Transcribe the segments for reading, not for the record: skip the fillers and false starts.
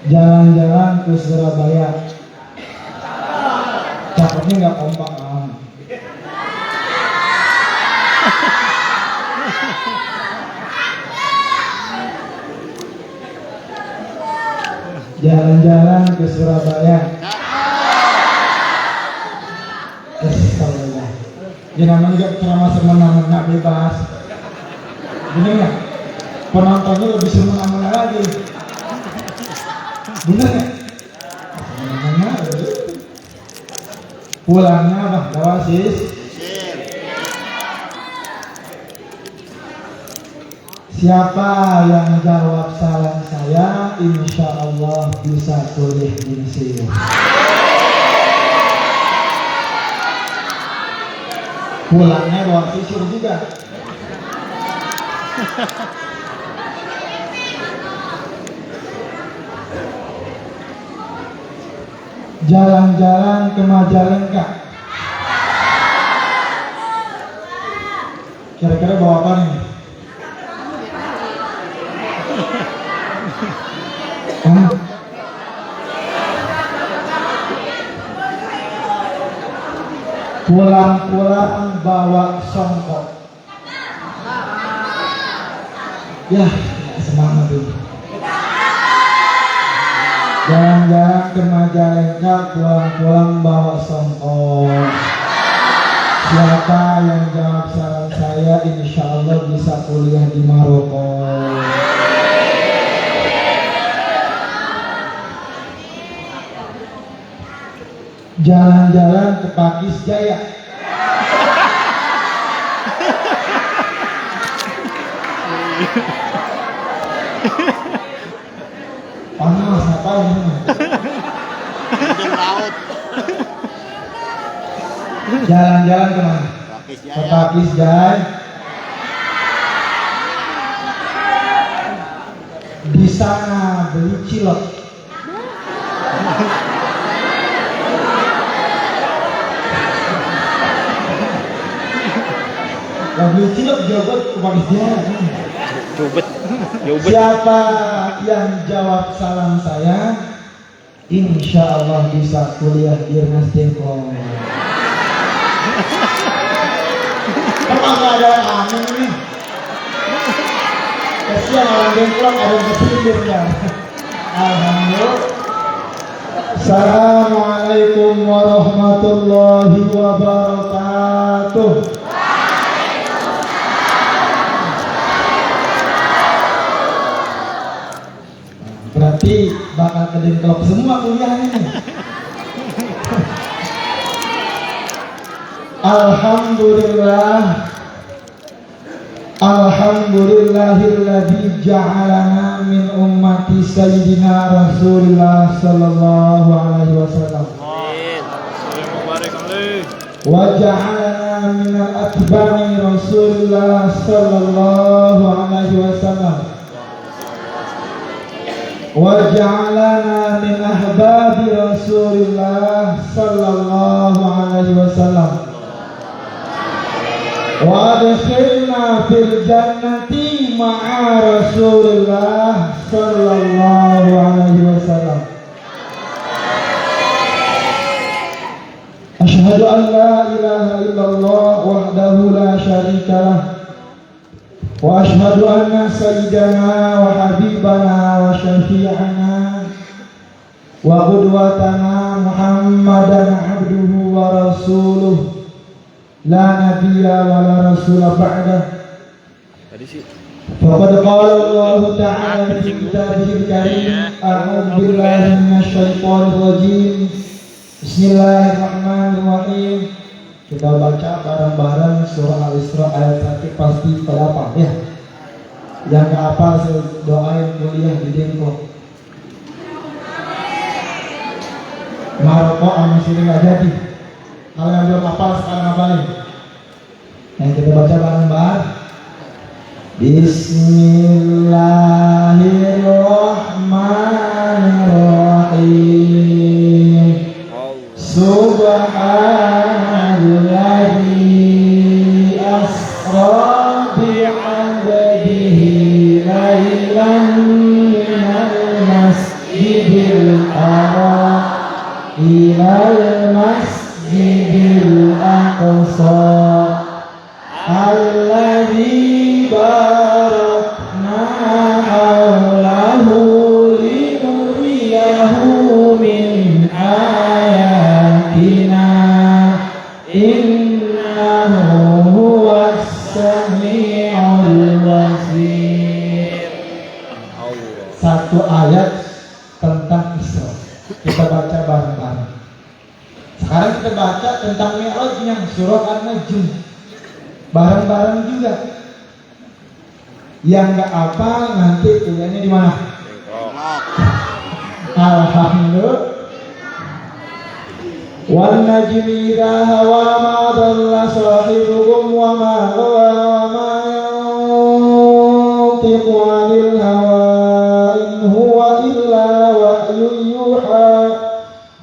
Jalan-jalan ke Surabaya. Cakepnya nggak kompak kan? Jalan-jalan ke Surabaya. Kesalahan. Ya namanya juga ceramah semena-mena bebas. Bener nggak? Penontonnya lebih semena-mena lagi. Bener nggak? Semena-mena. Pulangnya apa? Bawa sis. Siapa yang jawab salam saya, insya Allah bisa kuliah di Mesir. Pulangnya bawa sisir juga. Jalan-jalan ke Majalengka. Kira-kira bawa apa nih? Pulang-pulang bawa songkok. Ya, semangat tuh. Jalan-jalan ke Majalengka, pulang-pulang bawa songkok. Siapa yang jawab salam saya, insya Allah bisa kuliah di Maroko. Jalan-jalan ke Pakis Jaya. Panas ngapain ini? Laut. Jalan-jalan kemana? Ke Pakis Jaya. Di sana beli cilok. Beli cilok jawab ke Pakis Jaya. Siapa yang jawab salam saya, insya Allah bisa kuliah di Ernest Dengklok. Emang gak ada yang aneh nih? Kasihan orang Dengklok ada yang kesindir ya. Alhamdulillah. Assalamualaikum warahmatullahi wabarakatuh. Berarti bakal ke Dengklok semua kuliahnya nih. Alhamdulillah. Alhamdulillahilladzi ja'alana min ummati sayyidina Rasulillah sallallahu alaihi wasallam. Wa ja'alana min atba'i Rasulillah sallallahu alaihi wasallam. Waj'alana min ahbabi Rasulillah sallallahu alaihi wasallam. Wa adkhilna fil jannati ma'a Rasulillah sallallahu alaihi wasallam. Asyhadu an la ilaha illallah wahdahu la syarika lah. Wa ashhadu anna sayyidana wa habibana wa syafi'ana wa qudwatana Muhammadan abduhu wa rasuluh la nabiyya wa la rasula ba'dah. Faqad qala Allah ta'ala fi kitabihil karim, a'udzu billahi minasy syaithanir rajim. Bismillahirrahmanirrahim. Kita baca bareng-bareng surah Al-Isra ayat 1 pasti pada ya. Yang gak apa doain kuliah di Dengklok. Maroko sama sini gak jadi. Kalau yang belum hafal sekarang hafalin. Yang kita baca bareng-bareng. Bismillahirrahmanirrahim. Subhanalladzi asra bi'abdihi ilal masjidil aqsa alladzi barakna haulahu linuriyahu min ayatina innahu huwas sami'ul basir. Satu ayat tentang Isra. Kita baca bareng-bareng. Sekarang kita baca tentang Mi'rajnya surah An-Najm. Bareng-bareng juga. Yang nggak apa nanti kuliahnya di mana? Alhamdulillah. Wan najmi idza hawa ma dalla sahibukum wa ma ghawa wa ma yantiqu 'anil hawa in huwa illa wahyun yuha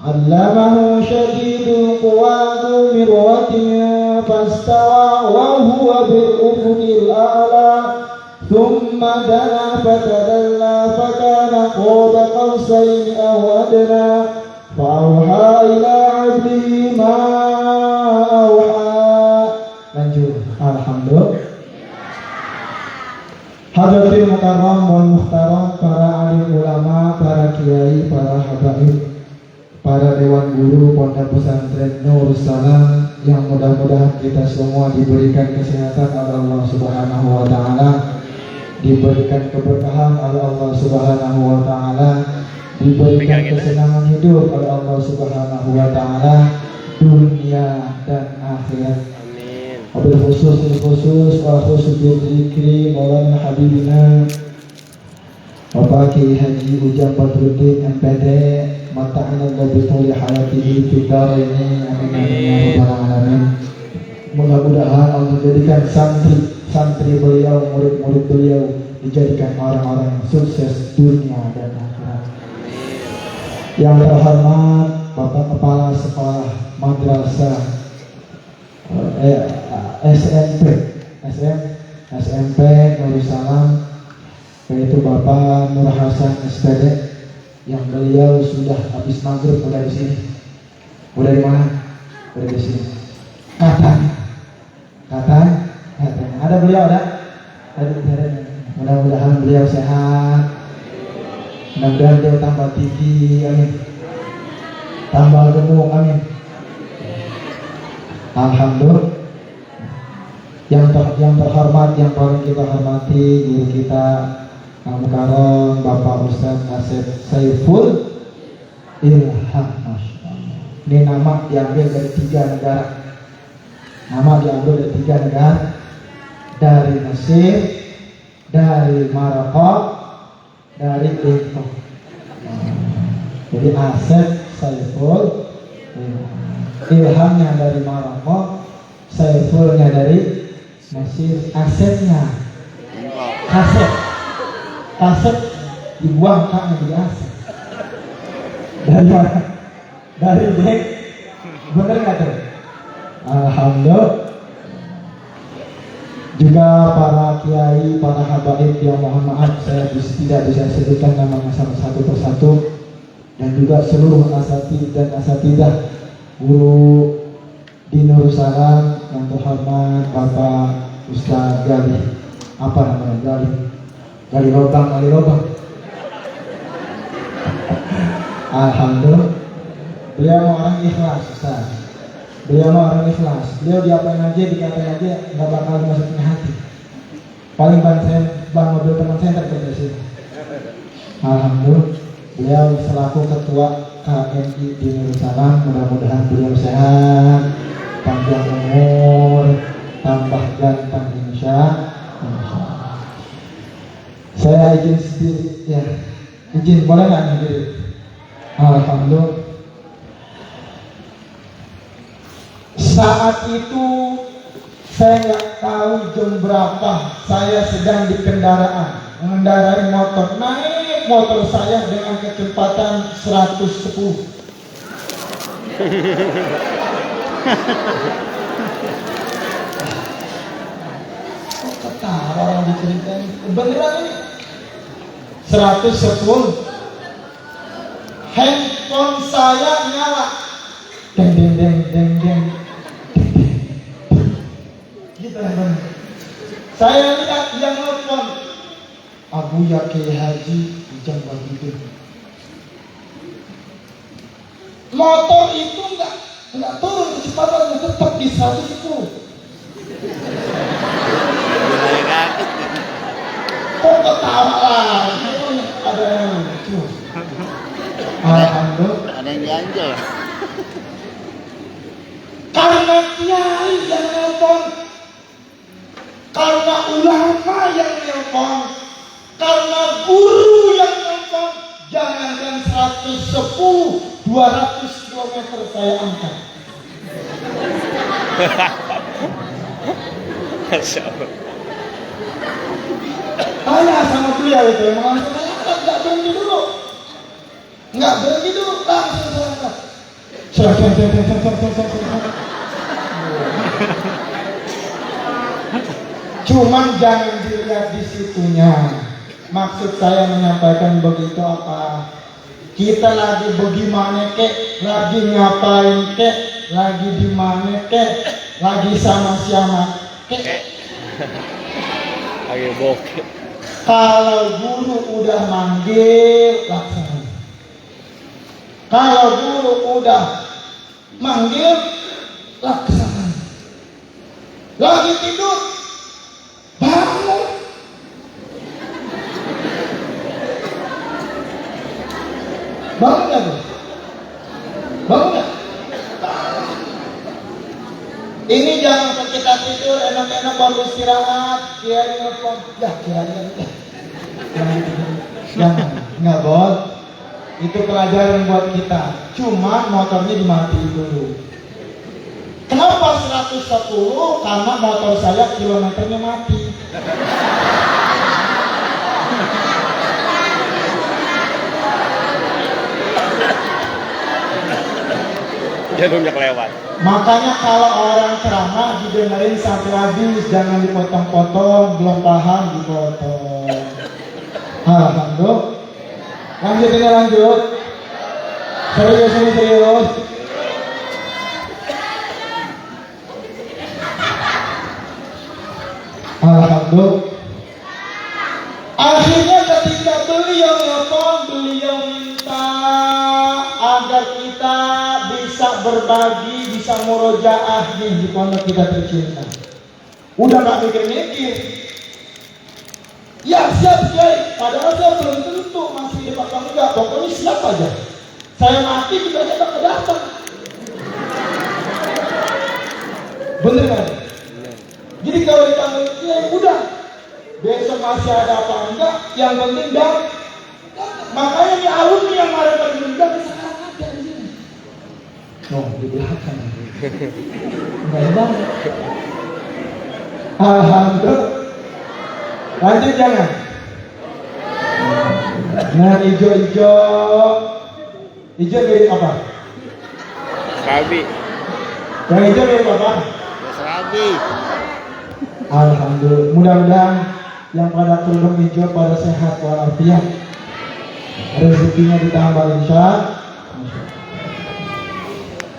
'allamahu shadidul quwa dzu mirratin fastawa wa huwa bil ufuqil a'la thumma dana fatadalla fakana qaba qawsayn aw adna fa'auha ila 'abdihi ma auha. Lanjut. Alhamdulillah. Hadirin mukarram wal muhtaram, para alim ulama, para kiai, para habaib, para dewan guru pondok pesantren Nur Salam, yang mudah-mudahan kita semua diberikan kesehatan oleh Allah Subhanahu wa taala, diberikan keberkahan oleh Allah Subhanahu wa taala, diberikan kesenangan hidup oleh Allah Subhanahu wa taala dunia dan akhirat. Wabil khusus wa khusus dzikri Maulana Habibina Bapak Kiai Haji Ujang Badruddin MPD mata'ana bi tuli hayatihi fi ini amin amin ya rabbal alamin. Mudah-mudahan Allah jadikan santri beliau, murid-murid beliau dijadikan orang-orang yang sukses dunia dan akhirat. Yang terhormat Bapak Kepala Sekolah Madrasah SMP Nurul Salam, yaitu Bapak Nur Hasan SPD, yang beliau sudah habis maghrib udah di sini. Udah di mana? Udah di sini. Katanya. Ada beliau ada? Ada. Mudah-mudahan beliau sehat. Mudah-mudahan beliau tambah tinggi, amin. Tambah gemuk, amin. Alhamdulillah. Yang terhormat, yang paling kita hormati, guru kita Ang Mukarram Bapak Ustadz Asep Saiful Ilham. Ini nama diambil dari 3 negara. Nama diambil dari 3 negara. Dari Mesir, dari Maroko, dari Tiongkok. Jadi Asep Saiful Ilhamnya dari Maroko, Saifulnya dari Mesir. Asetnya kaset dibuang kan jadi aset. Dari mana? Dari Jack. Bener nggak tuh? Alhamdulillah. Juga para kiai, para habaib yang mohon maaf saya tidak bisa sebutkan namanya satu persatu, dan juga seluruh asatidz dan asatidzah guru di Nur Salam yang terhormat Bapak Ustaz Gali, apa namanya, Gali Lobang. Alhamdulillah. Beliau orang ikhlas, Ustaz. Beliau orang ikhlas. Beliau diapain aja, dikatain aja, nggak bakal dimasukin hati. Paling ban mobil teman saya terkena sini. Alhamdulillah. Beliau selaku ketua KMI di Nur Salam, mudah-mudahan beliau sehat, panjang umur, tambah ganteng insya Allah. Saya izin sendiri ya. Izin boleh nggak sendiri? Alhamdulillah. Saat itu saya nggak tahu jam berapa, saya sedang di kendaraan mengendarai motor. Naik motor saya dengan kecepatan 110. Ketawa orang diceritain, beneran ini 110. Handphone saya nyala, deng deng deng. Gitu kan. Saya lihat yang nelfon Abu ya Kiai Haji Ujang Wahidin. Motor itu enggak turun kecepatannya, tetap di 110. Kok ketawa lah? Ada yang lucu. Alhamdulillah. Ada yang ganjel. Karena kiai yang nelpon, karena ulama yang nelpon, karena guru yang nelpon, jangankan 110, 200 km saya angkat. Masya Allah. Tanya sama beliau itu, emang saya nggak berhenti dulu, langsung saya angkat. Cuman jangan dilihat di situnya. Maksud saya menyampaikan begitu apa? Kita lagi bagaimana kek, lagi ngapain kek, lagi di mana kek, lagi sama siapa kek. Lagi bokeh. Kalau guru udah manggil, laksanakan. Kalau guru udah manggil, laksanakan. Lagi tidur, bangun. Bangun gak tuh? Bangun gak? Ini jangan kita tidur enak-enak baru istirahat, kiai nelfon, kiai. Jangan, nggak boleh. Itu pelajaran buat kita. Cuma motornya dimatiin dulu. Kenapa 110? Karena motor saya kilometernya mati. Jadulnya kelewat. Makanya kalau orang ceramah didengerin sampai habis, jangan dipotong-potong, belum paham dipotong. Alhamdulillah. Lanjut. Serius. Alhamdulillah. Akhirnya ketika beliau minta agar kita bisa berbagi, bisa murojaah nih di pondok kita tercinta. Udah gak mikir-mikir. Ya siap Kiai, padahal saya belum tentu masih di belakang enggak. Pokoknya siap aja. Saya mati juga saya bakal datang. Bener kan? Jadi kalau dipanggil Kiai udah. Besok masih ada apa enggak? Yang penting dan makanya di alumni yang kemarin berjumpa sekarang ada di sini. Oh, di belakang. Enggak banget. Alhamdulillah. Lanjut jangan. Nah, hijau mirip apa? Serabi. Yang hijau mirip apa? Serabi. Alhamdulillah. Mudah-mudahan yang pada kerudung hijau pada sehat walafiat. Rezekinya ditambah insya.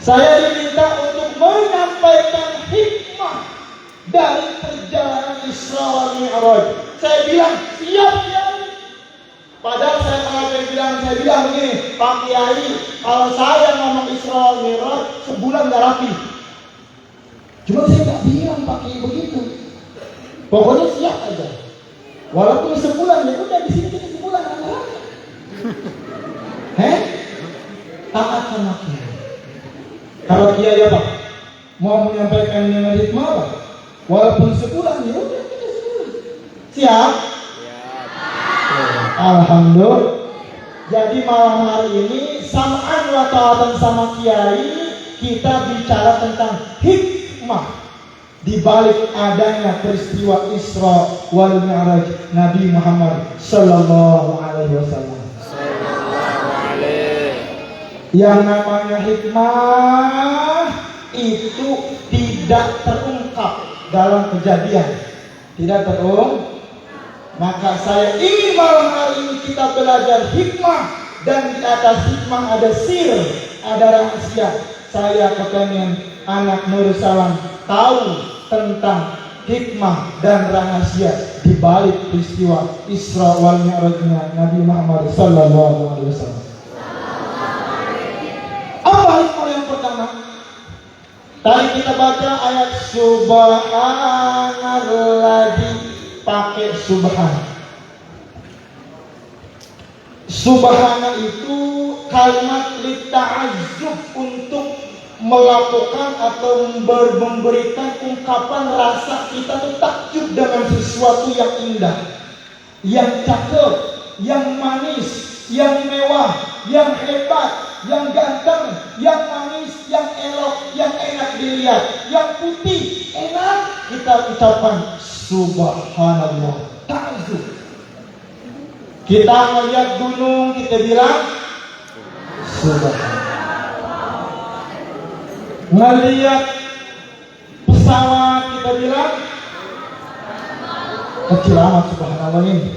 Saya diminta untuk menyampaikan hikmah dari perjalanan Isra wal Mi'raj. Saya bilang siap Kiai. Padahal saya bilang begini, Pak Kiai, kalau saya ngomong Isra wal Mi'raj sebulan gak rapi. Cuma saya gak bilang Pak Kiai begitu. Pokoknya siap aja. Walaupun sebulan ya udah di sini kita sebulan aja. Taat sama Kiai. Kalau Kiai apa? Mau menyampaikan dengan hikmah apa? Walaupun sebulan ya udah kita sebulan. Siap? Alhamdulillah. Jadi malam hari ini sam'an wa ta'atan sama Kiai, kita bicara tentang hikmah di balik adanya peristiwa Isra wal Mi'raj Nabi Muhammad sallallahu alaihi wasallam. Yang namanya hikmah itu tidak terungkap dalam kejadian, tidak terungkap. Maka saya ingin malam hari ini kita belajar hikmah, dan di atas hikmah ada sir, ada rahasia. saya kepengen anak Nur Salam tahu tentang hikmah dan rahasia di balik peristiwa Isra wal Mi'rajnya Nabi Muhammad sallallahu alaihi wasallam. Apa hikmah yang pertama? Tadi kita baca ayat subhanalladzi, pakai subhan. Subhana itu kalimat lita'azzub, untuk melakukan atau memberikan ungkapan rasa kita tuh takjub dengan sesuatu yang indah, yang cakep, yang manis, yang mewah, yang hebat, yang ganteng, yang manis, yang elok, yang enak dilihat, yang putih, enak, kita ucapkan subhanallah, ta'azzub. Kita melihat gunung, kita bilang subhanallah. Ngelihat pesawat, kita bilang kecil amat subhanallah ini.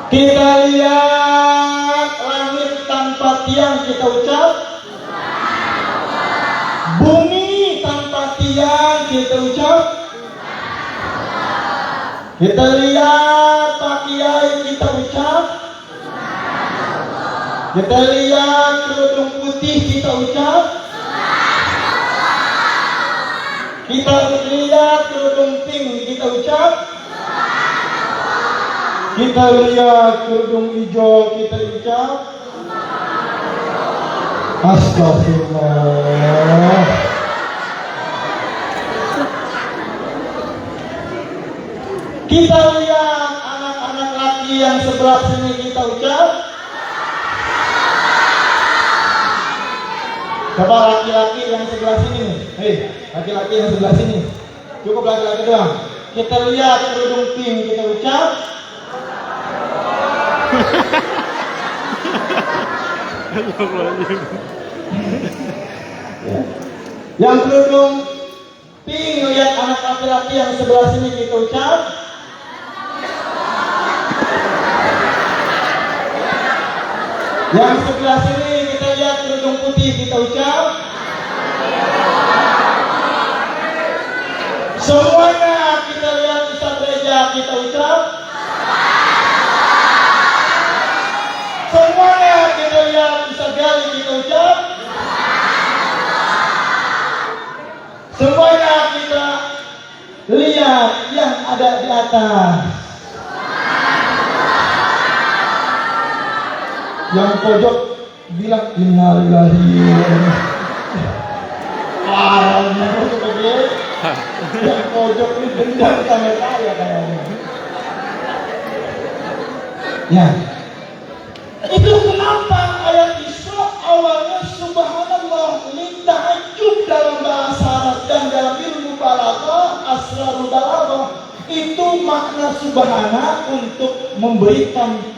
Kita lihat langit tanpa tiang, kita ucap bumi tanpa tiang, kita ucap. Kita lihat Pak Kiai, kita ucap. Kita lihat kerudung putih, kita ucap. Kita lihat kerudung pink, kita ucap. Kita lihat kerudung hijau, kita ucap. Astagfirullah. Kita lihat anak-anak laki yang sebelah sini, kita ucap. Coba laki-laki yang sebelah sini. Hei, laki-laki yang sebelah sini. Cukup laki-laki doang. Kita lihat kerudung pink, kita ucap. Yang kerudung pink, lihat anak laki-laki yang sebelah sini, kita ucap. Yang sebelah sini kita lihat kerudung putih, kita ucap. Semuanya kita lihat Ustaz Reja, kita ucap. Semuanya kita lihat Ustaz Gali, kita ucap. Semuanya kita lihat yang ada di atas. Yang pojok bilang innalillahi wa inna ilaihi raji'un. Yang pojok ini dendam sama saya kayaknya. Ya, itu kenapa ayat Isra awalnya subhanallah, lita'ajjub dalam bahasa Arab dan dalam ilmu balaghah, asrarul balaghah, itu makna subhana untuk memberikan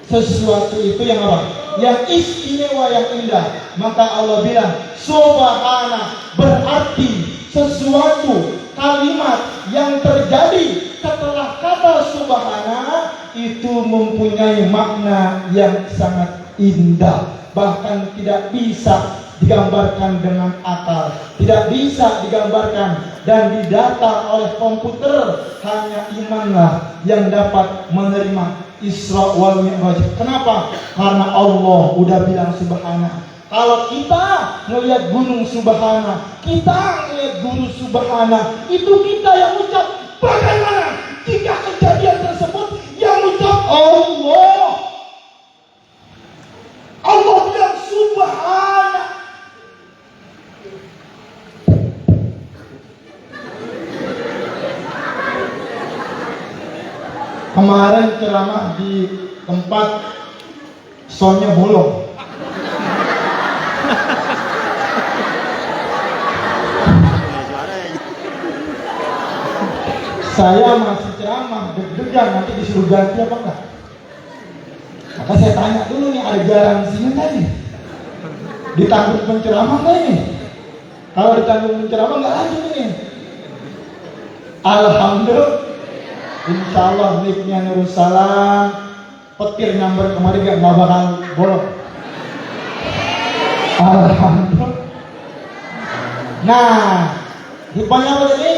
sesuatu itu yang apa? Yang istimewa, yang indah. Maka Allah bilang subhana, berarti sesuatu kalimat yang terjadi setelah kata subhana itu mempunyai makna yang sangat indah, bahkan tidak bisa digambarkan dengan akal, tidak bisa digambarkan dan didata oleh komputer. Hanya imanlah yang dapat menerima Isra wal Mi'raj. Kenapa? Karena Allah udah bilang subhana. Kalau kita melihat gunung subhana, kita melihat guru subhana, itu kita yang ucap. Bagaimana jika kejadian tersebut yang ucap Allah? Allah bilang subhana. Kemarin ceramah di tempat soundnya bolong. Saya masih ceramah, deg-degan nanti disuruh ganti apa enggak. Maka saya tanya dulu nih, ada garansinya nggak nih? Ditanggung penceramah nggak ini? Kalau ditanggung penceramah nggak lanjut ini. Alhamdulillah. Insya Allah mic-nya Nurul Salam, petir nyamber kemarin gak bakal bolong. Alhamdulillah. Nah, hikmahnya apa tadi?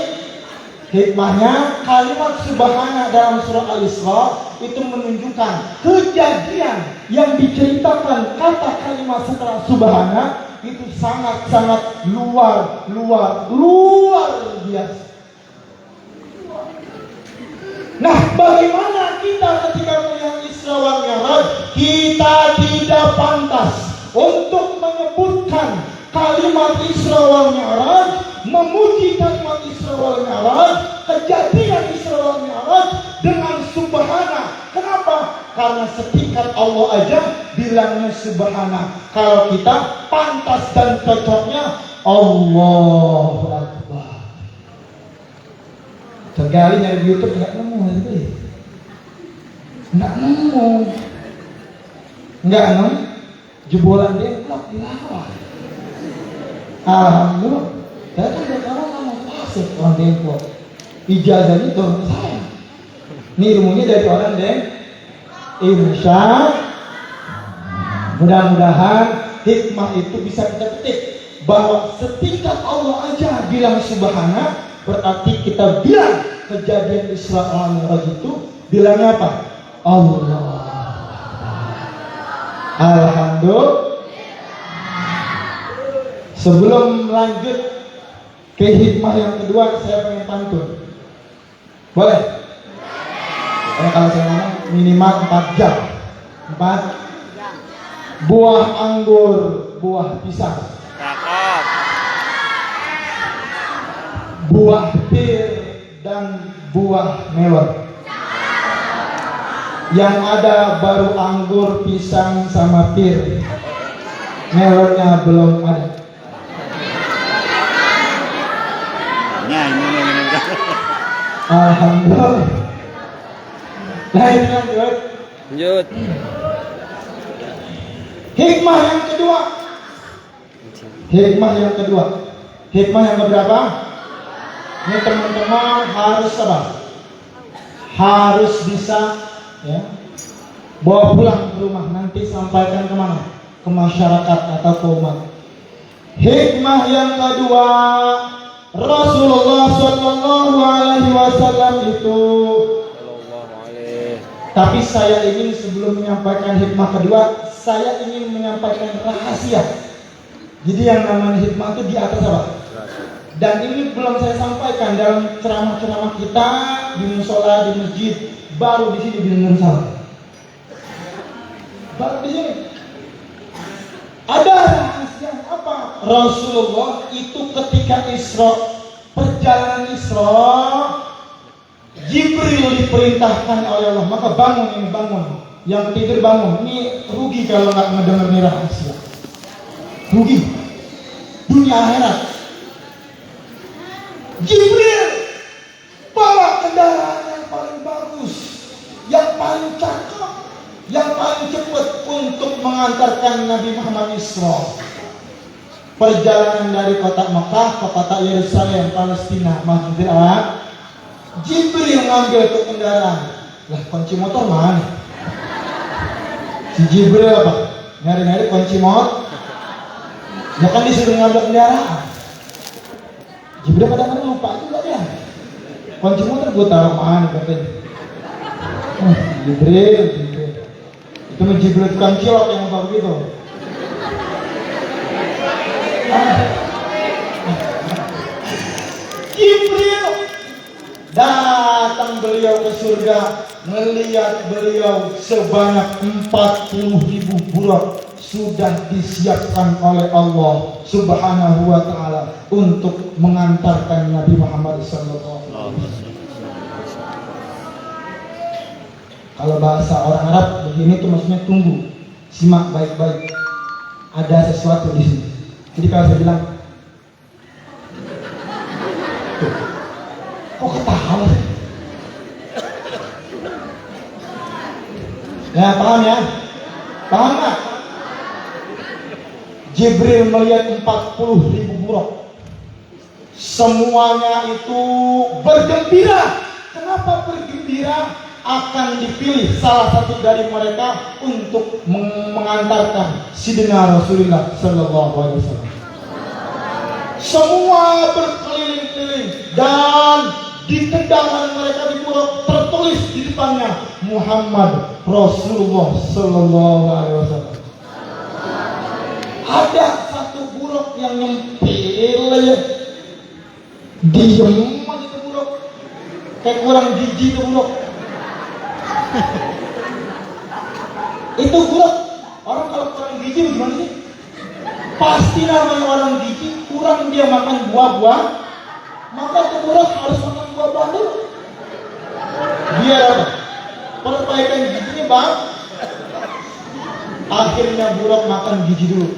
Hikmahnya kalimat subhana dalam surah Al-Isra itu menunjukkan kejadian yang diceritakan kata kalimat setelah subhana itu sangat-sangat luar biasa. Nah, bagaimana kita ketika melihat Isra wal Mi'raj? Kita tidak pantas untuk menyebutkan kalimat Isra wal Mi'raj, memuji kalimat Isra wal Mi'raj, kejadian Isra wal Mi'raj dengan subhana. Kenapa? Karena setingkat Allah aja bilangnya subhana. Kalau kita pantas dan cocoknya Allahu Akbar. Tergali nyari di YouTube nggak nemu gitu ya. Nggak nemu. Jebolan dia blok dilawar. Alhamdulillah. Saya kan udah tahu kamu masuk orang Depok. Ijazahnya turun saya. Ini ilmunya dari orang Insya. Mudah-mudahan hikmah itu bisa kita petik bahwa setingkat Allah aja bilang subhana, berarti kita bilang kejadian Isra wal Mi'raj itu bilangnya apa? Allah. Alhamdulillah. Sebelum lanjut ke hikmah yang kedua, saya pengen pantun. Boleh? Karena kalau saya ngomong minimal 4 jam. 4 buah anggur, buah pisang, Cakep. buah pir dan buah melon. Yang ada baru anggur, pisang sama pir. Melonnya belum ada. Alhamdulillah. Nah, ini lanjut. Lanjut. Hikmah yang kedua. Hikmah yang keberapa? Ini teman-teman harus apa? Harus bisa ya, bawa pulang ke rumah, nanti sampaikan kemana? Ke masyarakat atau ke umat. Hikmah yang kedua, Rasulullah Shallallahu Alaihi Wasallam itu. Tapi saya ingin sebelum menyampaikan hikmah kedua, saya ingin menyampaikan rahasia. Jadi yang namanya hikmah itu di atas apa? Dan ini belum saya sampaikan dalam ceramah-ceramah kita di musola, di masjid, baru di sini di Nursal. Baru di sini. Ada rahasia apa? Rasulullah itu ketika Isra, perjalanan Isra, Jibril diperintahkan oleh Allah, maka bangun. Yang tidur bangun. Ini rugi kalau nggak mendengar nih rahasia. Rugi. Dunia akhirat. Jibril bawa kendaraan yang paling bagus, yang paling cakep, yang paling cepat untuk mengantarkan Nabi Muhammad Isra. Perjalanan dari kota Mekah ke kota Yerusalem, Palestina, Masjidil Aqsa. Jibril ngambil ke kendaraan. Lah, kunci motor mana? Si Jibril apa? Nyari-nyari kunci motor. Ya kan disuruh ngambil kendaraan. Jibril kadang-kadang lupa juga dia. Kunci motor gue taruh mana katanya. Jibril. Itu Jibril tukang cilok yang tahu gitu. Jibril datang beliau ke surga, melihat beliau sebanyak 40.000 burak sudah disiapkan oleh Allah Subhanahu wa taala untuk mengantarkan Nabi Muhammad sallallahu alaihi wasallam. Kalau bahasa orang Arab begini tuh maksudnya tunggu, simak baik-baik. Ada sesuatu di sini. Jadi kalau saya bilang, kok ketawa? Ya paham ya? Paham nggak? Jibril melihat 40.000 burak. Semuanya itu bergembira. Kenapa bergembira? akan dipilih salah satu dari mereka untuk mengantarkan Sidina Rasulullah Sallallahu Alaihi Wasallam. Semua berkeliling-keliling dan di tendangan mereka di buruk tertulis di depannya Muhammad Rasulullah Sallallahu Alaihi Wasallam. Ada satu buruk yang nyempil aja, diem aja tuh buruk, kayak kurang gigi tuh buruk. Itu buruk. Orang kalau kurang gizi gimana sih? Pasti namanya orang gizi kurang dia makan buah-buah, maka tuh buruk harus makan buah-buah dulu. Biar apa? Perbaikan gizinya bang. Akhirnya buruk makan gizi dulu.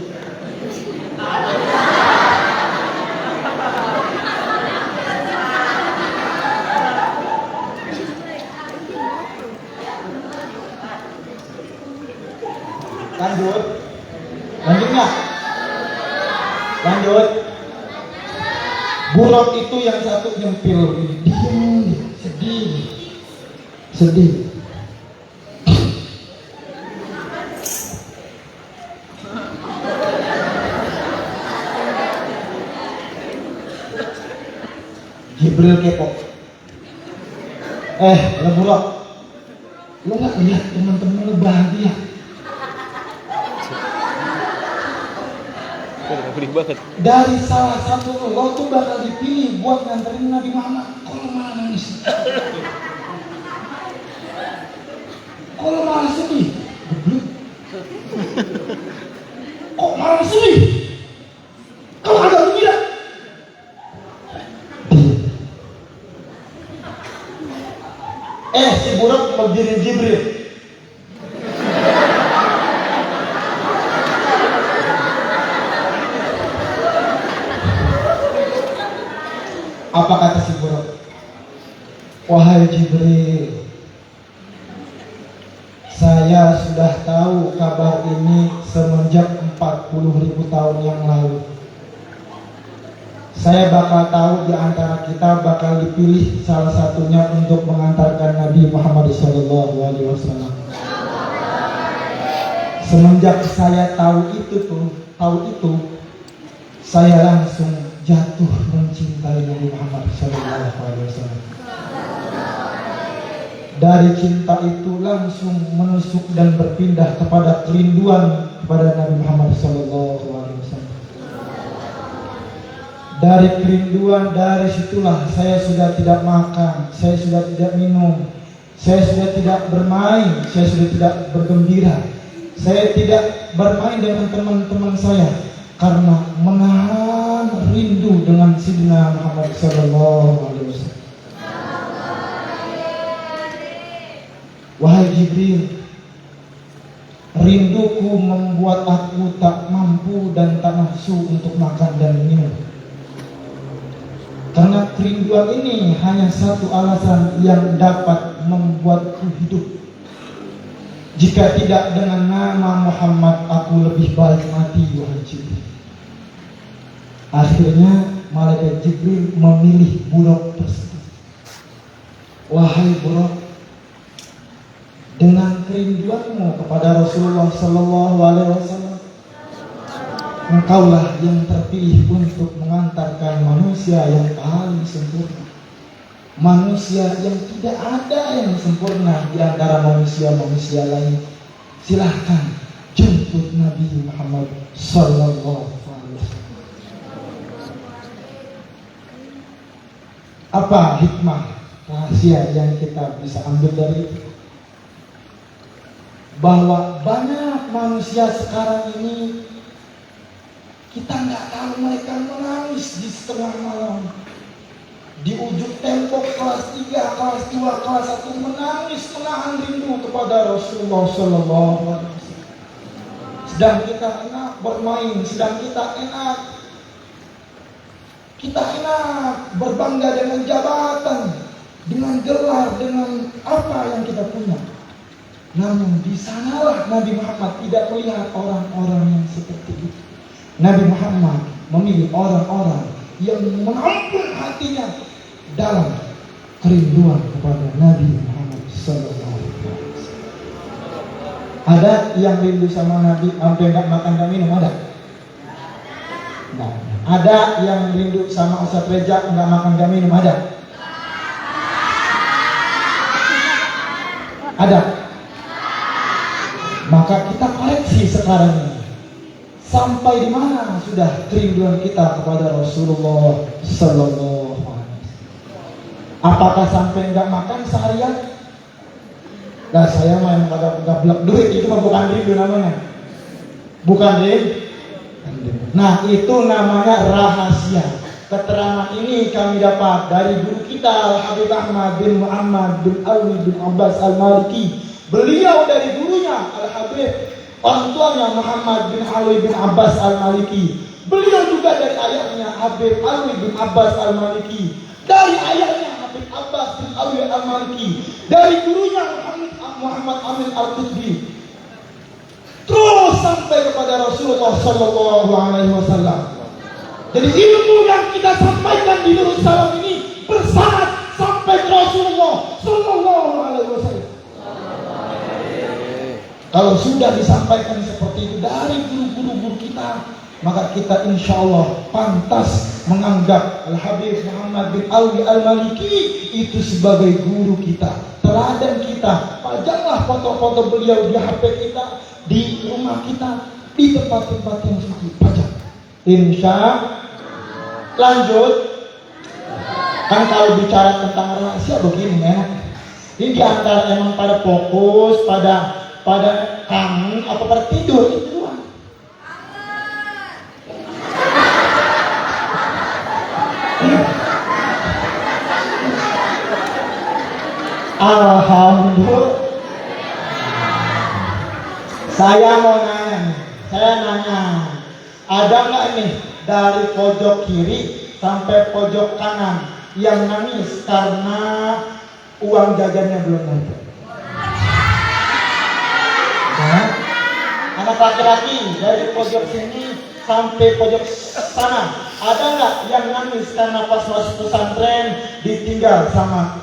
Lanjut nggak? Lanjut. Buruk itu yang satu nyempil, diem, sedih. Jibril kepo. Lo buruk, lo nggak lihat teman-teman lo bahagia? Dari salah satu lo tuh bakal dipilih buat nganterin Nabi Muhammad. Kok lo malah nangis? Kok lo malah sedih? Kok malah sedih? Kalau ada gembira. Si buruk berdiri Jibril. Apa kata si buruk? Wahai Jibril, saya sudah tahu kabar ini semenjak 40.000 tahun yang lalu. Saya bakal tahu di antara kita bakal dipilih salah satunya untuk mengantarkan Nabi Muhammad SAW. Semenjak saya tahu itu, saya langsung jatuh mencintai Nabi Muhammad SAW. Dari cinta itu langsung menusuk dan berpindah kepada kerinduan kepada Nabi Muhammad SAW. Dari kerinduan, dari situlah saya sudah tidak makan, saya sudah tidak minum, saya sudah tidak bermain, saya sudah tidak bergembira, saya tidak bermain dengan teman-teman saya karena menahan rindu dengan Sidina Muhammad SAW. Wahai Jibril, rinduku membuat aku tak mampu dan tak nafsu untuk makan dan minum. Karena kerinduan ini hanya satu alasan yang dapat membuatku hidup. Jika tidak dengan nama Muhammad, aku lebih baik mati, wahai Jibril. Akhirnya malaikat Jibril memilih buruk tersebut. Wahai buruk, dengan kerinduanmu kepada Rasulullah Sallallahu Alaihi Wasallam, engkaulah yang terpilih untuk mengantarkan manusia yang paling sempurna, manusia yang tidak ada yang sempurna di antara manusia-manusia lain. Silahkan jemput Nabi Muhammad Sallallahu Alaihi Wasallam. Apa hikmah rahasia yang kita bisa ambil dari itu? Bahwa banyak manusia sekarang ini kita nggak tahu mereka menangis di setengah malam, di ujung tembok kelas 3, kelas 2, kelas 1 menangis menahan rindu kepada Rasulullah Sallallahu Alaihi Wasallam. Sedang kita enak bermain, sedang kita enak berbangga dengan jabatan, dengan gelar, dengan apa yang kita punya. Namun di sanalah Nabi Muhammad tidak melihat orang-orang yang seperti itu. Nabi Muhammad memilih orang-orang yang mengampun hatinya dalam kerinduan kepada Nabi Muhammad SAW. Ada yang rindu sama Nabi sampai nggak makan nggak minum, ada? Nggak. Ada yang rindu sama Ustaz Reja nggak makan nggak minum, ada? Ada. Maka kita koreksi sekarang ini. Sampai di mana sudah kerinduan kita kepada Rasulullah Sallallahu Alaihi Wasallam? Apakah sampai nggak makan seharian? Nah, saya main pada gablek duit itu bukan rindu namanya. Bukan rindu. Nah, itu namanya rahasia. Keterangan ini kami dapat dari guru kita Al-Habib Ahmad bin Muhammad bin Alwi bin Abbas Al-Maliki. Beliau dari gurunya Al-Habib, orang tuanya Muhammad bin Alwi bin Abbas Al-Maliki. Beliau juga dari ayahnya Habib Alwi bin Abbas Al-Maliki. Dari ayahnya Habib Abbas bin Alwi Al-Maliki. Dari gurunya Muhammad Amin Al-Qutbi. Terus sampai kepada Rasulullah Sallallahu Alaihi Wasallam. Jadi ilmu yang kita sampaikan di Nurul Salam ini bersanad sampai ke Rasulullah Sallallahu Alaihi Wasallam. Kalau sudah disampaikan seperti itu dari guru-guru kita, maka kita insya Allah pantas menganggap Al-Habib Muhammad bin Alwi Al-Maliki itu sebagai guru kita, teladan kita. Pajanglah foto-foto beliau di HP kita, di rumah kita, di tempat-tempat yang suci. Pajang. Insya lanjut. Kan kalau bicara tentang rahasia begini enak. Ini diantara emang pada fokus, pada kangen, apa pada tidur itu doang. Alhamdulillah. Saya mau nanya, ada nggak nih dari pojok kiri sampai pojok kanan yang nangis karena uang jajannya belum ada? Nah, anak laki-laki dari pojok sini sampai pojok sana, ada nggak yang nangis karena pas masuk pesantren ditinggal sama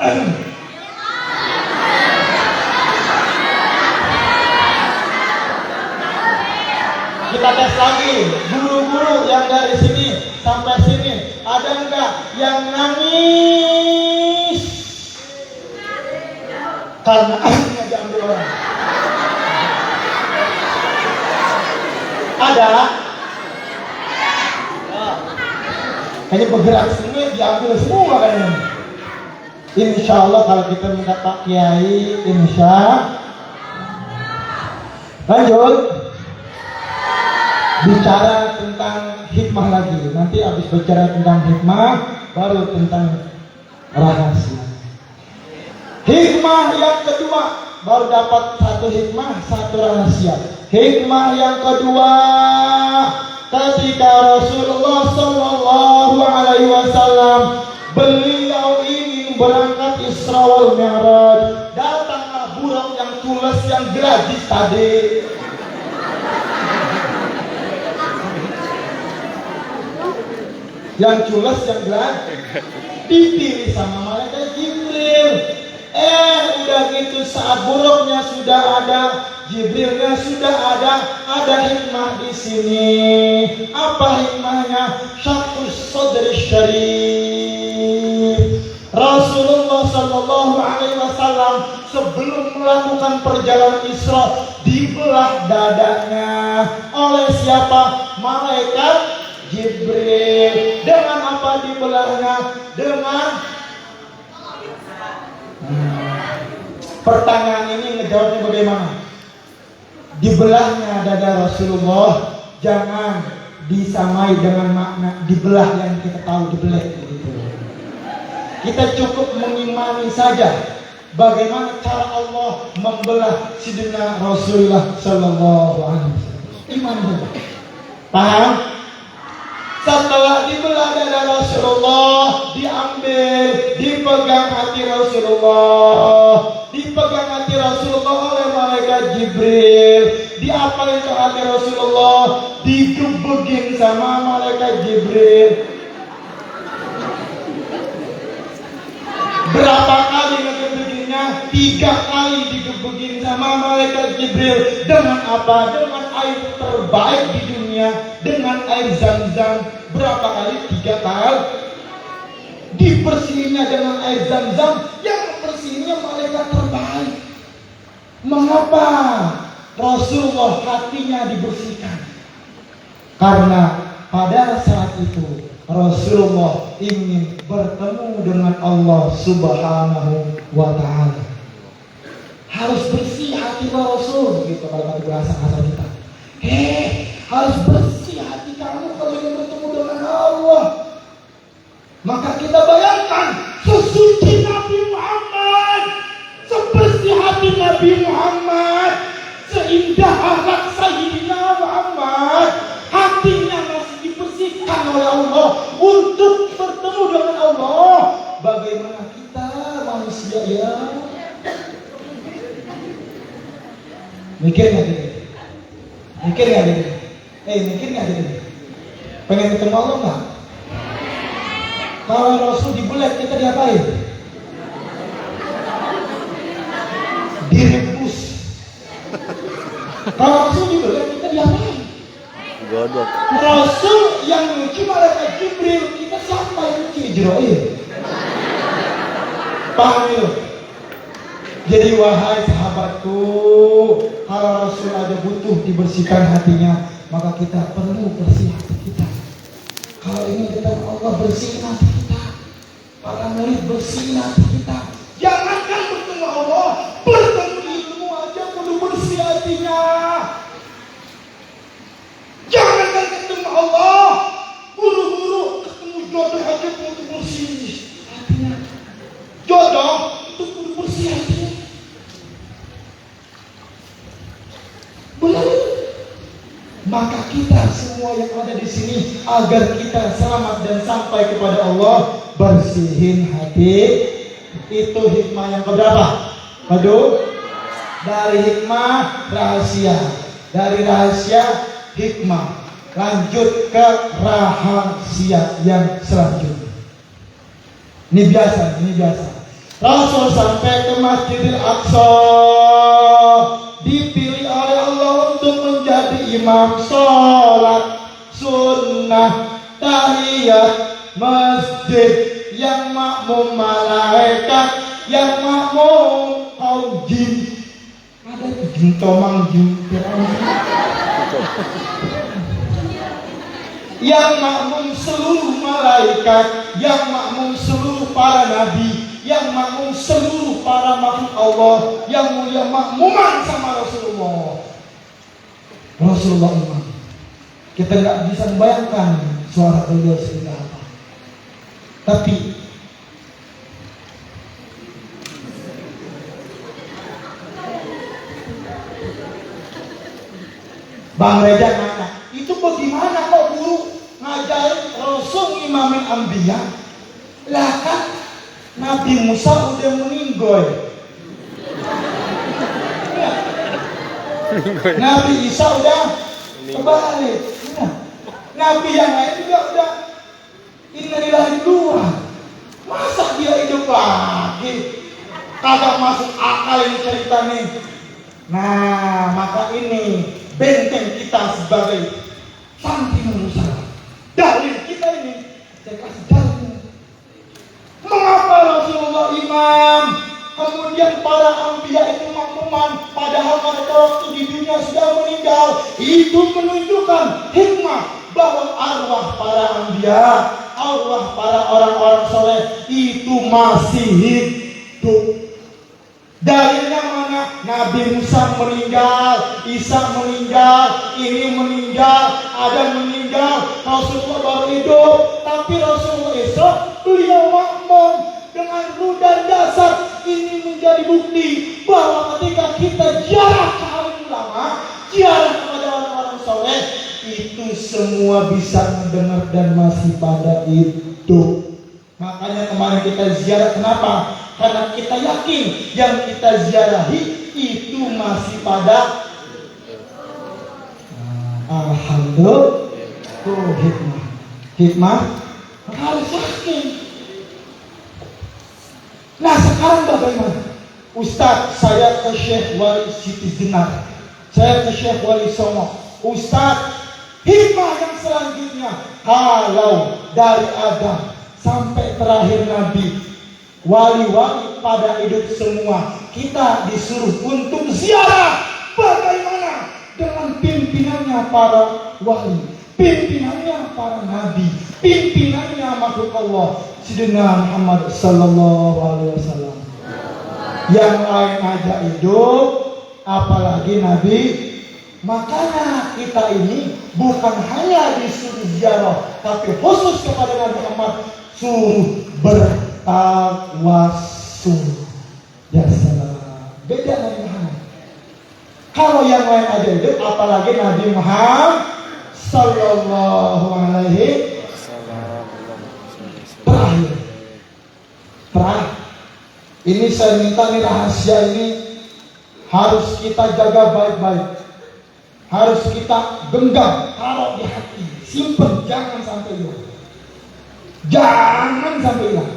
kita tes lagi, guru-guru yang dari sini sampai sini, ada nggak yang nangis karena akhirnya diambil orang? Ada? Kayaknya bergerak semua, diambil semua kayaknya. Insya Allah kalau kita minta Pak Kiai, insya lanjut. Bicara tentang hikmah lagi. Nanti habis bicara tentang hikmah, baru tentang rahasia. Hikmah yang kedua, baru dapat satu hikmah, satu rahasia. Hikmah yang kedua, ketika Rasulullah Sallallahu Alaihi Wasallam beliau ingin berangkat Isra wal Mi'raj, datanglah burung yang tules yang gratis tadi. Yang culas yang gerak dipilih sama malaikat Jibril. Udah gitu saat buruknya sudah ada, Jibrilnya sudah ada hikmah di sini. Apa hikmahnya? Syaqqus sadri syarif. Rasulullah Sallallahu Alaihi Wasallam sebelum melakukan perjalanan Isra dibelah dadanya oleh siapa? Malaikat Jibril. Dengan apa dibelahnya? Dengan pertanyaan ini ngejawabnya bagaimana? Dibelahnya dada Rasulullah jangan disamai dengan makna dibelah yang kita tahu dibelah gitu. Kita cukup mengimani saja bagaimana cara Allah membelah sidina Rasulullah Sallallahu Alaihi Wasallam. Iman saja. Paham? Setelah dibelah dada Rasulullah, diambil, dipegang hati Rasulullah, dipegang hati Rasulullah oleh malaikat Jibril. Diapain ke hati Rasulullah? Digebegin sama malaikat Jibril. Berapa kali ngegebeginnya? 3 kali digebukin sama malaikat Jibril. Dengan apa? Dengan air terbaik di dunia, dengan air Zam-Zam. Berapa kali? 3 kali. Dibersihinnya dengan air Zam-Zam, yang bersihinnya malaikat terbaik. Mengapa Rasulullah hatinya dibersihkan? Karena pada saat itu Rasulullah ingin bertemu dengan Allah Subhanahu wa ta'ala. Harus bersih hati Rasul, gitu kalau bahasa kita. Harus bersih hati kamu kalau ingin bertemu dengan Allah. Maka kita bayangkan sesuci Nabi Muhammad, sebersih hati Nabi Muhammad, seindah akhlak Sayyidina Muhammad, hatinya masih dibersihkan oleh Allah untuk bertemu dengan Allah. Bagaimana kita manusia ya? Mikir nggak gitu? Mikir nggak gitu? Mikir nggak gitu? Pengen ketemu Allah nggak? Kalau Rasul dibelet, kita diapain? Direbus. Kalau Rasul dibelet, kita diapain? Godok. Rasul yang nyuci malaikat Jibril, kita siapa yang nyuci? Jibril. Paham itu? Jadi wahai sahabatku, kalau Rasul ada butuh dibersihkan hatinya, maka kita perlu bersih hati kita. Kalau ingin ketemu Allah, bersihin hati kita. Para murid, bersihin hati kita. Jangankan bertemu Allah, bertemu ilmu aja perlu bersih hatinya. Jangankan ketemu Allah, buru-buru ketemu jodoh aja perlu bersih hatinya. Jodoh itu perlu bersih hatinya. Benar. Maka kita semua yang ada di sini, agar kita selamat dan sampai kepada Allah, bersihin hati. Itu hikmah yang keberapa? Aduh, dari hikmah rahasia, dari rahasia hikmah, lanjut ke rahasia yang selanjutnya. Ini biasa. Rasul sampai ke Masjidil Aqsa, dipilih oleh Allah untuk menjadi imam sholat sunnah tahiyat masjid, yang makmum malaikat, yang makmum kaum jin. Ada jin tomang jin yang makmum seluruh malaikat, yang makmum seluruh para nabi, yang makmum seluruh para makhluk Allah, yang mulia makmuman sama Rasulullah. Rasulullah imam. Kita nggak bisa membayangkan suara beliau seperti apa. Tapi Bang Reza nanya, itu bagaimana kok guru ngajarin Rasul imamin Anbiya? Lah kan Nabi Musa udah meninggal, Nabi Isa udah kebalik, Nabi yang lain juga udah innalillahi duluan. Masa dia hidup lagi? Kagak masuk akal ini cerita nih. Nah, maka ini benteng kita sebagai santri manusia. Dalil kita ini, saya kasih dalil. Mengapa Rasulullah imam, kemudian para anbiya itu makmuman, padahal mereka waktu di dunia sudah meninggal? Itu menunjukkan hikmah bahwa arwah para anbiya, arwah para orang-orang soleh itu masih hidup. Dalilnya mana? Nabi Musa meninggal, Isa meninggal, ini meninggal, Adam meninggal, Rasulullah baru hidup. Tapi Rasulullah Isa, beliau makmum dengan ruh dan dasar. Ini menjadi bukti bahwa ketika kita ziarah ke alim ulama, ziarah kepada orang-orang soleh, itu semua bisa mendengar dan masih pada hidup. Makanya kemarin kita ziarah, kenapa? Karena kita yakin yang kita ziarahi itu masih pada alhamdulillah. Tuh hikmah harus yakin. Nah sekarang bagaimana? Ustadz, saya ke Syekh Wali Siti Jenar, saya ke Syekh Wali Songo. Ustadz, hikmah yang selanjutnya, kalau dari Adam sampai terakhir Nabi, wali-wali pada hidup semua, kita disuruh untuk ziarah. Bagaimana dengan pimpinannya para wali, pimpinannya para nabi, pimpinannya makhluk Allah, Sayyidina Muhammad sallallahu alaihi wasallam. Yang lain aja hidup, apalagi nabi. Makanya kita ini bukan hanya disuruh ziarah, tapi khusus kepada Nabi Muhammad suruh bertawasul. Ya salam. Beda Nabi Muhammad. Kalau yang lain aja hidup, apalagi Nabi Muhammad sallallahu alaihi wasallam. Terakhir. Ini saya minta nih, rahasia ini harus kita jaga baik-baik. Harus kita genggam, taruh di hati, simpen, jangan sampai hilang. Jangan sampai hilang.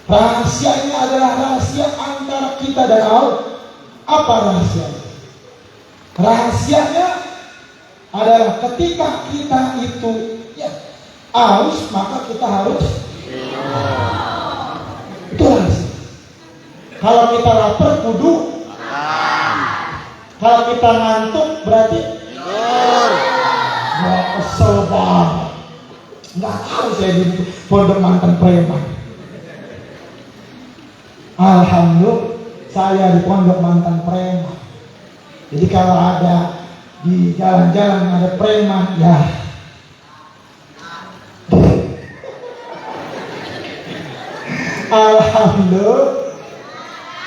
Rahasia ini adalah rahasia antara kita dan Allah. Apa rahasianya? Rahasianya adalah ketika kita itu haus, maka kita harus. Itu rahasia. Kalau kita lapar, kudu. Kalau kita ngantuk berarti nggak kesel banget. Nggak tahu saya di pondok mantan preman. Alhamdulillah saya di pondok mantan preman. Jadi kalau ada di jalan-jalan ada preman, ya alhamdulillah.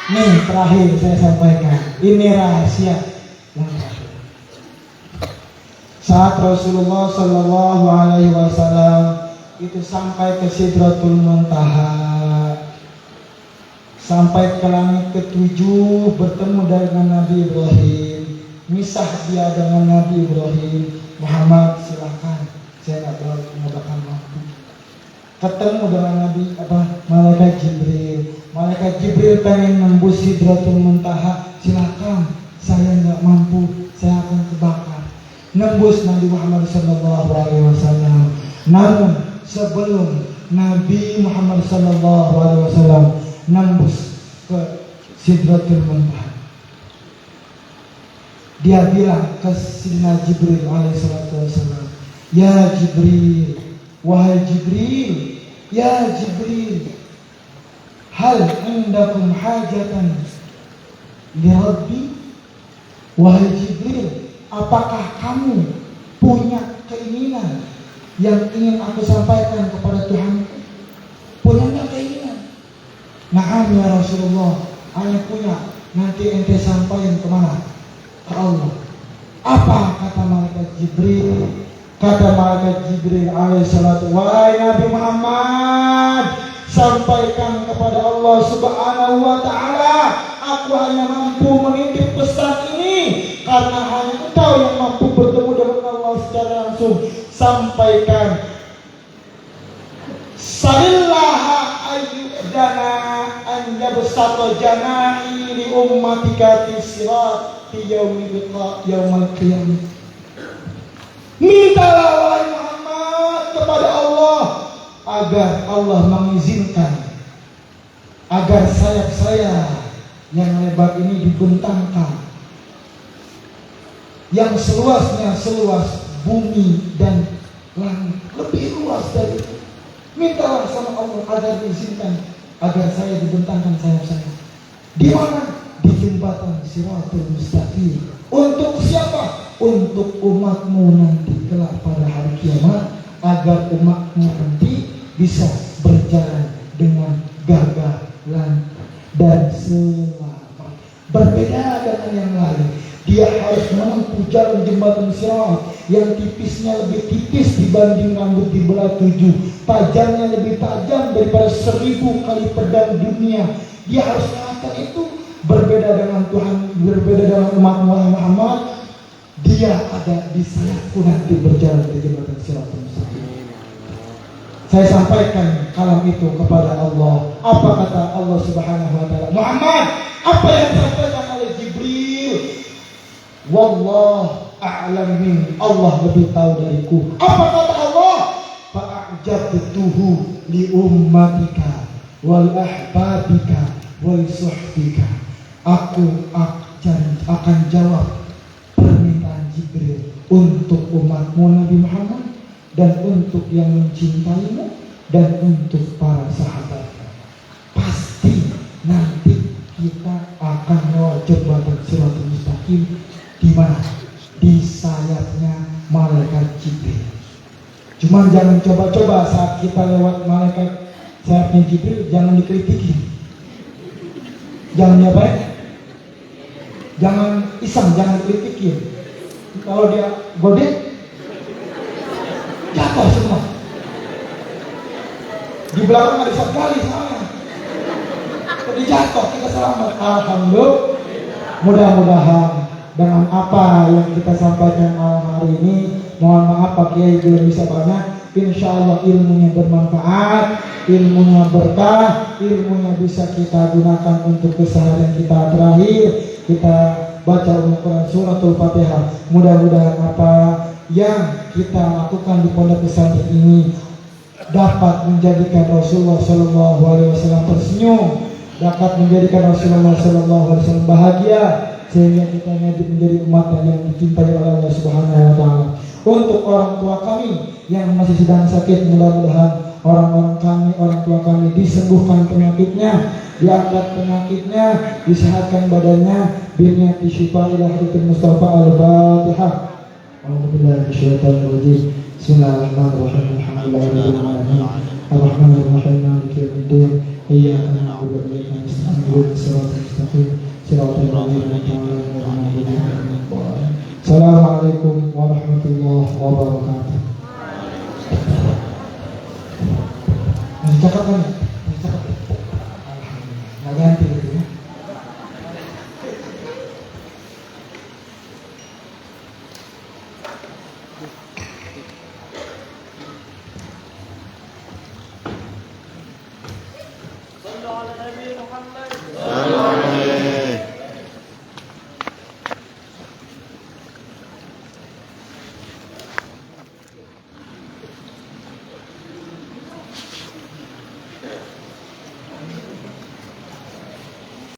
Nih terakhir saya sampaikan, ini rahasia yang terakhir. Saat Rasulullah Shallallahu Alaihi Wasallam itu sampai ke Sidratul Muntaha, sampai ke langit ketujuh, bertemu dengan Nabi Ibrahim, misah dia dengan Nabi Ibrahim. Muhammad silakan, saya nggak terlalu menggunakan waktu. Ketemu dengan Nabi Malaikat Jibril. Malaikat Jibril pengen nembus Sidratul Muntaha, silakan, saya nggak mampu, saya akan kebakar. Nembus Nabi Muhammad sallallahu alaihi wasallam. Namun sebelum Nabi Muhammad sallallahu alaihi wasallam nembus ke Sidratul Muntaha, dia bilang ke Sayyidina Jibril alaihi salatu wasallam, "Ya Jibril, wahai Jibril, ya Jibril, hal indakum hajatan li Rabbi?" Wahai Jibril, apakah kamu punya keinginan yang ingin aku sampaikan kepada Tuhanku? Punya nggak keinginan? Na'am ya Rasulullah, saya punya. Nanti ente sampaikan kemana? Ke Allah. Apa kata malaikat Jibril? Kata malaikat Jibril alaihissalatu, wahai Nabi Muhammad, sampaikan kepada Allah subhanahu wa ta'ala, aku hanya mampu menitip pesan ini karena hanya engkau yang mampu bertemu dengan Allah secara langsung. Sampaikan, salillaha ayyudana an yabsata janahi li ummatika fi sirati yaumil qiyamah. Mintalah wahai Muhammad kepada Allah agar Allah mengizinkan agar sayap saya yang lebar ini dibentangkan, yang seluasnya seluas bumi dan langit, lebih luas dari itu. Mintalah sama Allah agar diizinkan agar saya dibentangkan sayap saya. Di mana? Di jembatan Siratul Mustaqim. Untuk siapa? Untuk umatmu nanti kelak pada hari kiamat, agar umatmu nanti bisa berjalan dengan gagah dan selamat. Berbeda dengan yang lain, dia harus menempuh jalan jembatan Sirat yang tipisnya lebih tipis dibanding rambut di belah 7, tajamnya lebih tajam daripada 1000 kali pedang dunia. Dia harus melakukan itu. Berbeda dengan Tuhan, berbeda dengan umat Muhammad, dia ada di sayapku nanti berjalan di jembatan Siratul Mustaqim. Saya sampaikan kalam itu kepada Allah. Apa kata Allah Subhanahu wa taala? Muhammad, Apa yang disampaikan oleh Jibril? Wallah a'lam min, Allah lebih tahu dariku. Apa kata Allah? Fa'ajabtuhu li ummatika wal ahbabika wal suhbika. Aku akan jawab permintaan Jibril untuk umatmu Nabi Muhammad, dan untuk yang mencintaimu, dan untuk para sahabatmu. Pasti nanti kita akan lewat jembatan Siratul Mustaqim. Di mana? Di sayapnya malaikat Jibril. Cuman jangan coba-coba saat kita lewat malaikat sayapnya Jibril, jangan dikritiki, jangan diapain, jangan iseng, jangan kritikin. Kalau dia godek, jatuh semua. Di belakang ada sekali soalnya. Jadi jatuh, kita selamat. Alhamdulillah. Mudah-mudahan dengan apa yang kita sampaikan malam hari ini, mohon maaf Pak Kiai belum bisa banyak. Insya Allah ilmunya bermanfaat, ilmunya berkah, ilmunya bisa kita gunakan untuk keseharian kita. Terakhir kita baca Al-Quran suratul Fatihah. Mudah-mudahan apa yang kita lakukan di pondok pesantren ini dapat menjadikan Rasulullah SAW tersenyum, dapat menjadikan Rasulullah SAW bahagia, sehingga kita menjadi umat yang dicintai oleh Allah Subhanahu wa Ta'ala. Untuk orang tua kami yang masih sedang sakit, mudah-mudahan orang tua kami disembuhkan penyakitnya, diangkat penyakitnya, disehatkan badannya. Bi'niati syifa ila hadirin Mustafa al-Fatihah. Alhamdulillah bisyaitanirrajim. Bismillahirrahmanirrahim. Alhamdulillahirabbil alamin. Arrahmanirrahim. Maliki yaumiddin. Iyyaka na'budu wa iyyaka nasta'in. Ihdinas siratal mustaqim. Siratal ladzina an'amta 'alaihim. Assalamualaikum warahmatullahi wabarakatuh. Masih cakap kan? Masih cakap. Alhamdulillah. Nggak ganti gitu ya. Sallu ala Nabi.